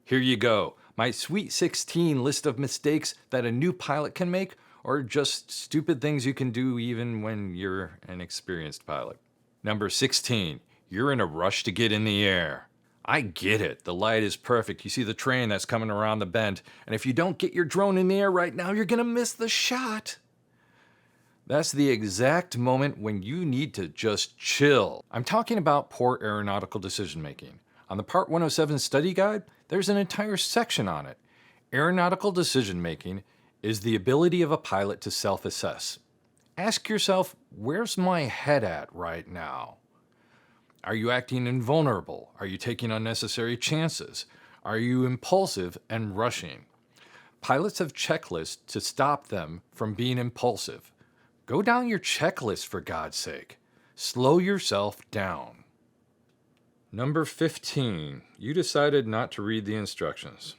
Here you go. My sweet 16 list of mistakes that a new pilot can make, or just stupid things you can do even when you're an experienced pilot. Number 16, you're in a rush to get in the air. I get it. The light is perfect. You see the train that's coming around the bend, and if you don't get your drone in the air right now, you're going to miss the shot. That's the exact moment when you need to just chill. I'm talking about poor aeronautical decision making. On the Part 107 study guide, there's an entire section on it. Aeronautical decision making is the ability of a pilot to self-assess. Ask yourself, where's my head at right now? Are you acting invulnerable? Are you taking unnecessary chances? Are you impulsive and rushing? Pilots have checklists to stop them from being impulsive. Go down your checklist for God's sake. Slow yourself down. Number 15, you decided not to read the instructions.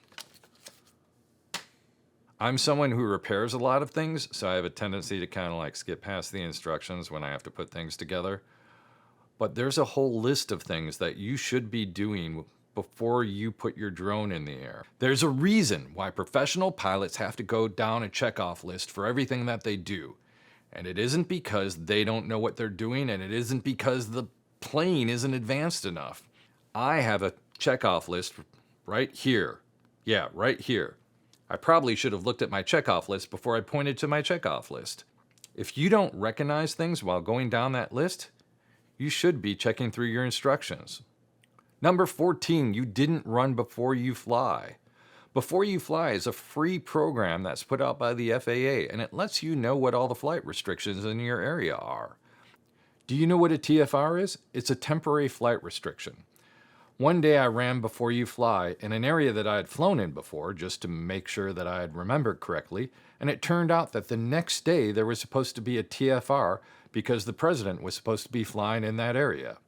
I'm someone who repairs a lot of things, so I have a tendency to kind of skip past the instructions when I have to put things together. But there's a whole list of things that you should be doing before you put your drone in the air. There's a reason why professional pilots have to go down a checkoff list for everything that they do. And it isn't because they don't know what they're doing, and it isn't because the plane isn't advanced enough. I have a checkoff list right here. Yeah, right here. I probably should have looked at my checkoff list before I pointed to my checkoff list. If you don't recognize things while going down that list, you should be checking through your instructions. Number 14, you didn't run before you fly. Before You Fly is a free program that's put out by the FAA, and it lets you know what all the flight restrictions in your area are. Do you know what a TFR is? It's a temporary flight restriction. One day I ran Before You Fly in an area that I had flown in before, just to make sure that I had remembered correctly, and it turned out that the next day there was supposed to be a TFR because the president was supposed to be flying in that area.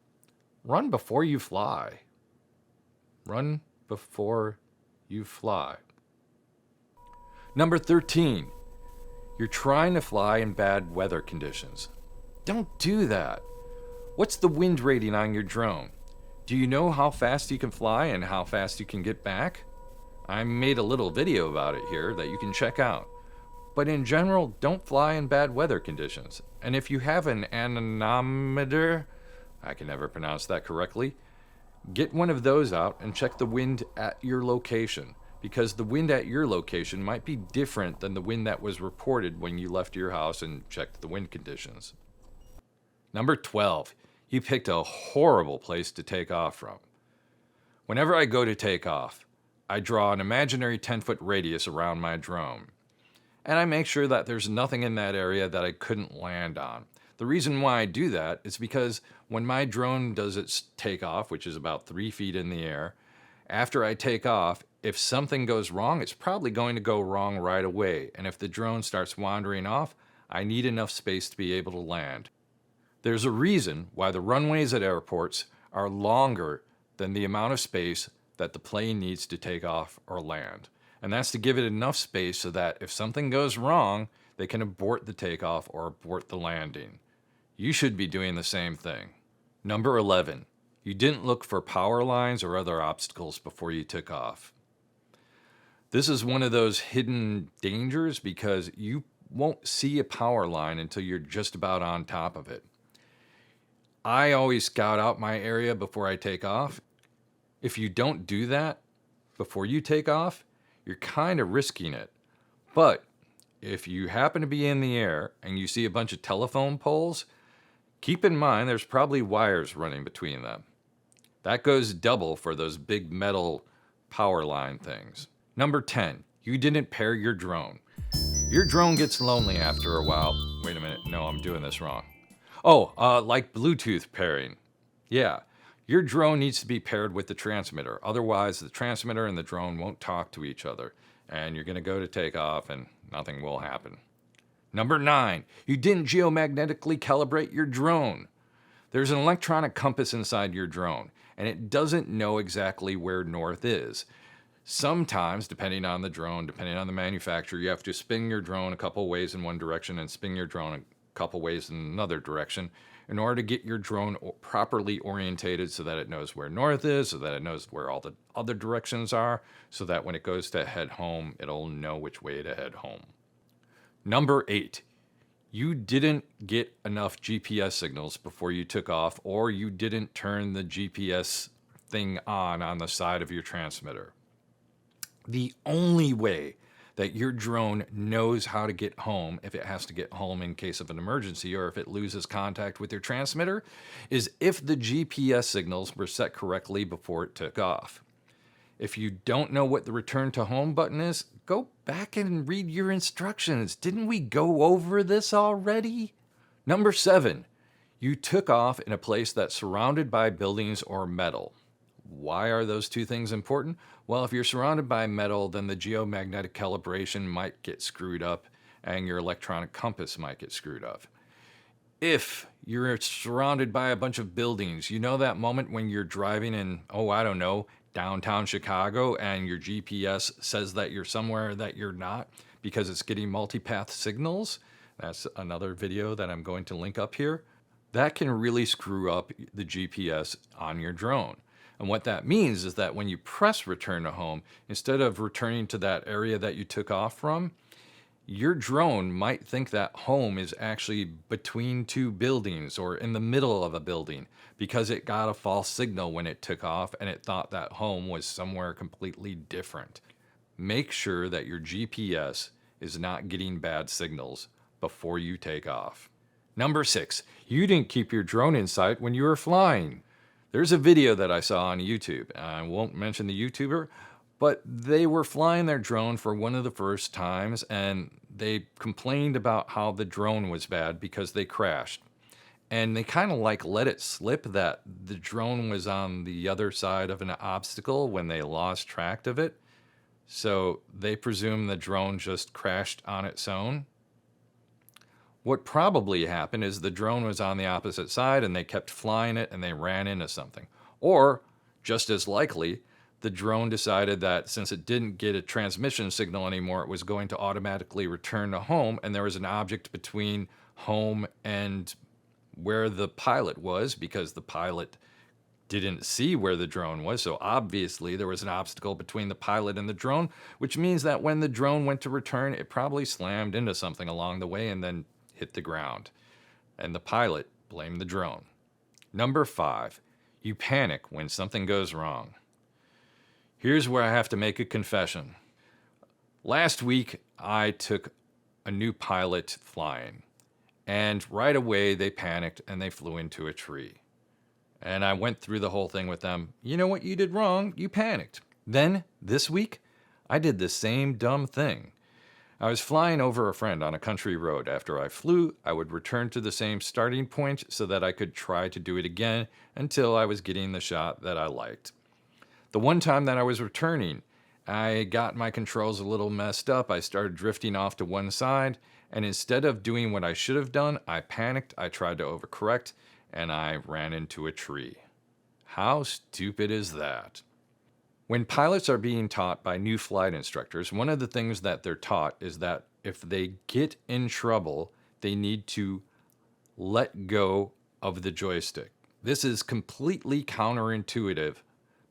Run before you fly. Run before you fly. Number 13, you're trying to fly in bad weather conditions. Don't do that. What's the wind rating on your drone? Do you know how fast you can fly and how fast you can get back? I made a little video about it here that you can check out. But in general, don't fly in bad weather conditions. And if you have an anemometer, I can never pronounce that correctly, get one of those out and check the wind at your location, because the wind at your location might be different than the wind that was reported when you left your house and checked the wind conditions. Number 12, you picked a horrible place to take off from. Whenever I go to take off, I draw an imaginary 10-foot radius around my drone. And I make sure that there's nothing in that area that I couldn't land on. The reason why I do that is because when my drone does its takeoff, which is about 3 feet in the air, after I take off, if something goes wrong, it's probably going to go wrong right away. And if the drone starts wandering off, I need enough space to be able to land. There's a reason why the runways at airports are longer than the amount of space that the plane needs to take off or land. And that's to give it enough space so that if something goes wrong, they can abort the takeoff or abort the landing. You should be doing the same thing. Number 11, you didn't look for power lines or other obstacles before you took off. This is one of those hidden dangers because you won't see a power line until you're just about on top of it. I always scout out my area before I take off. If you don't do that before you take off, you're kind of risking it. But if you happen to be in the air and you see a bunch of telephone poles, keep in mind there's probably wires running between them. That goes double for those big metal power line things. Number 10, you didn't pair your drone. Your drone gets lonely after a while. Wait a minute, no, I'm doing this wrong. Like Bluetooth pairing. Yeah, your drone needs to be paired with the transmitter. Otherwise, the transmitter and the drone won't talk to each other. And you're going to go to take off and nothing will happen. Number 9, you didn't geomagnetically calibrate your drone. There's an electronic compass inside your drone, and it doesn't know exactly where north is. Sometimes, depending on the drone, depending on the manufacturer, you have to spin your drone a couple ways in one direction and spin your drone a couple ways in another direction in order to get your drone properly orientated so that it knows where north is, so that it knows where all the other directions are, so that when it goes to head home, it'll know which way to head home. Number 8, you didn't get enough GPS signals before you took off, or you didn't turn the GPS thing on the side of your transmitter. The only way that your drone knows how to get home, if it has to get home in case of an emergency or if it loses contact with your transmitter, is if the GPS signals were set correctly before it took off. If you don't know what the return to home button is, go back and read your instructions. Didn't we go over this already? Number 7, you took off in a place that's surrounded by buildings or metal. Why are those two things important? Well, if you're surrounded by metal, then the geomagnetic calibration might get screwed up and your electronic compass might get screwed up. If you're surrounded by a bunch of buildings, you know that moment when you're driving in, downtown Chicago and your GPS says that you're somewhere that you're not because it's getting multipath signals? That's another video that I'm going to link up here. That can really screw up the GPS on your drone. And what that means is that when you press return to home, instead of returning to that area that you took off from, your drone might think that home is actually between two buildings or in the middle of a building because it got a false signal when it took off and it thought that home was somewhere completely different. Make sure that your GPS is not getting bad signals before you take off. Number 6, you didn't keep your drone in sight when you were flying. There's a video that I saw on YouTube. I won't mention the YouTuber, but they were flying their drone for one of the first times and they complained about how the drone was bad because they crashed. And they kind of let it slip that the drone was on the other side of an obstacle when they lost track of it. So they presume the drone just crashed on its own. What probably happened is the drone was on the opposite side and they kept flying it and they ran into something. Or, just as likely, the drone decided that since it didn't get a transmission signal anymore, it was going to automatically return to home, and there was an object between home and where the pilot was because the pilot didn't see where the drone was. So obviously there was an obstacle between the pilot and the drone, which means that when the drone went to return, it probably slammed into something along the way and then hit the ground. And the pilot blamed the drone. Number 5, you panic when something goes wrong. Here's where I have to make a confession. Last week, I took a new pilot flying, and right away they panicked and they flew into a tree. And I went through the whole thing with them. You know what you did wrong? You panicked. Then, this week, I did the same dumb thing. I was flying over a friend on a country road. After I flew, I would return to the same starting point so that I could try to do it again until I was getting the shot that I liked. The one time that I was returning, I got my controls a little messed up. I started drifting off to one side, and instead of doing what I should have done, I panicked, I tried to overcorrect, and I ran into a tree. How stupid is that? When pilots are being taught by new flight instructors, one of the things that they're taught is that if they get in trouble, they need to let go of the joystick. This is completely counterintuitive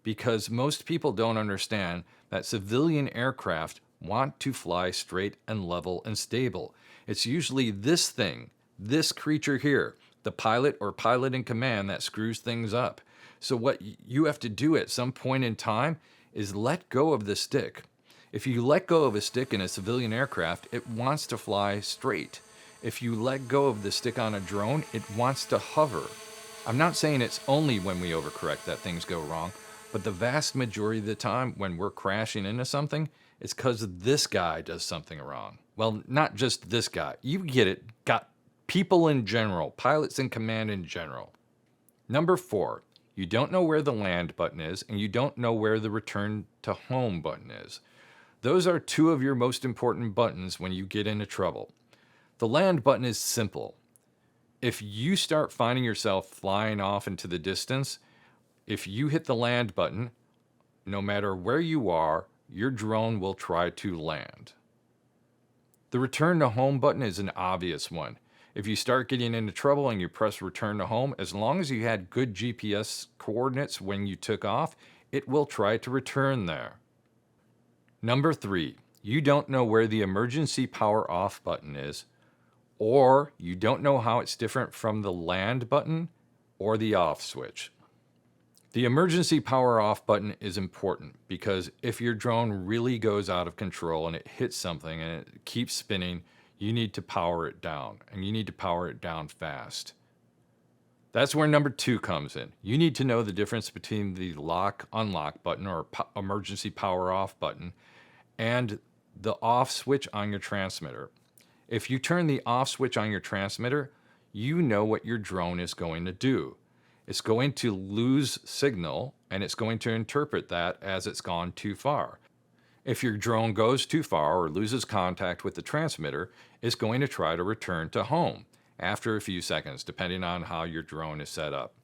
because most people don't understand that civilian aircraft want to fly straight and level and stable. It's usually this thing, this creature here, the pilot or pilot in command, that screws things up. So what you have to do at some point in time is let go of the stick. If you let go of a stick in a civilian aircraft, it wants to fly straight. If you let go of the stick on a drone, it wants to hover. I'm not saying it's only when we overcorrect that things go wrong, but the vast majority of the time when we're crashing into something, it's because this guy does something wrong. Well, not just this guy. You get it. Got people in general, pilots in command in general. Number 4, you don't know where the land button is, and you don't know where the return to home button is. Those are 2 of your most important buttons when you get into trouble. The land button is simple. If you start finding yourself flying off into the distance, if you hit the land button, no matter where you are, your drone will try to land. The return to home button is an obvious one. If you start getting into trouble and you press return to home, as long as you had good GPS coordinates when you took off, it will try to return there. Number 3, you don't know where the emergency power off button is, or you don't know how it's different from the land button or the off switch. The emergency power off button is important because if your drone really goes out of control and it hits something and it keeps spinning, you need to power it down, and you need to power it down fast. That's where number 2 comes in. You need to know the difference between the lock/unlock button or emergency power off button and the off switch on your transmitter. If you turn the off switch on your transmitter, you know what your drone is going to do. It's going to lose signal, and it's going to interpret that as it's gone too far. If your drone goes too far or loses contact with the transmitter, it's going to try to return to home after a few seconds, depending on how your drone is set up.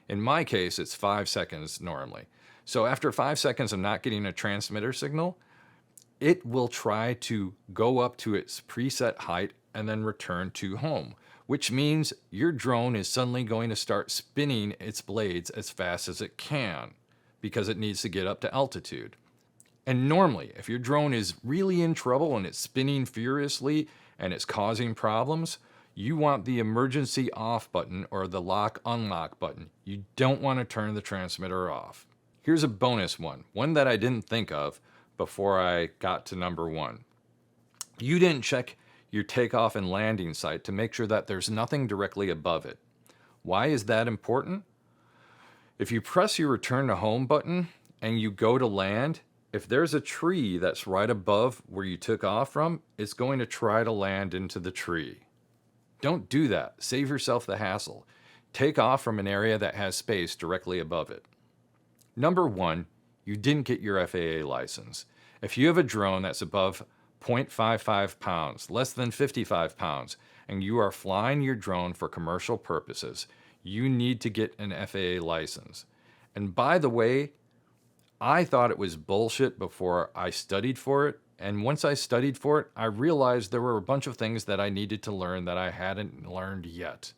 In my case, it's 5 seconds normally. So after 5 seconds of not getting a transmitter signal, it will try to go up to its preset height and then return to home, which means your drone is suddenly going to start spinning its blades as fast as it can because it needs to get up to altitude. And normally, if your drone is really in trouble and it's spinning furiously and it's causing problems, you want the emergency off button or the lock/unlock button. You don't want to turn the transmitter off. Here's a bonus one that I didn't think of before I got to number 1. You didn't check your takeoff and landing site to make sure that there's nothing directly above it. Why is that important? If you press your return to home button and you go to land, if there's a tree that's right above where you took off from, it's going to try to land into the tree. Don't do that. Save yourself the hassle. Take off from an area that has space directly above it. Number 1, you didn't get your FAA license. If you have a drone that's above 0.55 pounds, less than 55 pounds, and you are flying your drone for commercial purposes, you need to get an FAA license. And by the way, I thought it was bullshit before I studied for it, and once I studied for it, I realized there were a bunch of things that I needed to learn that I hadn't learned yet.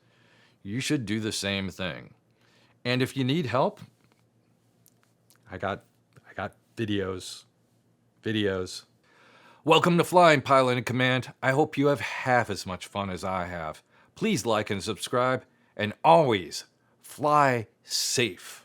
You should do the same thing. And if you need help, I got videos. Welcome to Flying Pilot in Command. I hope you have half as much fun as I have. Please like and subscribe, and always fly safe.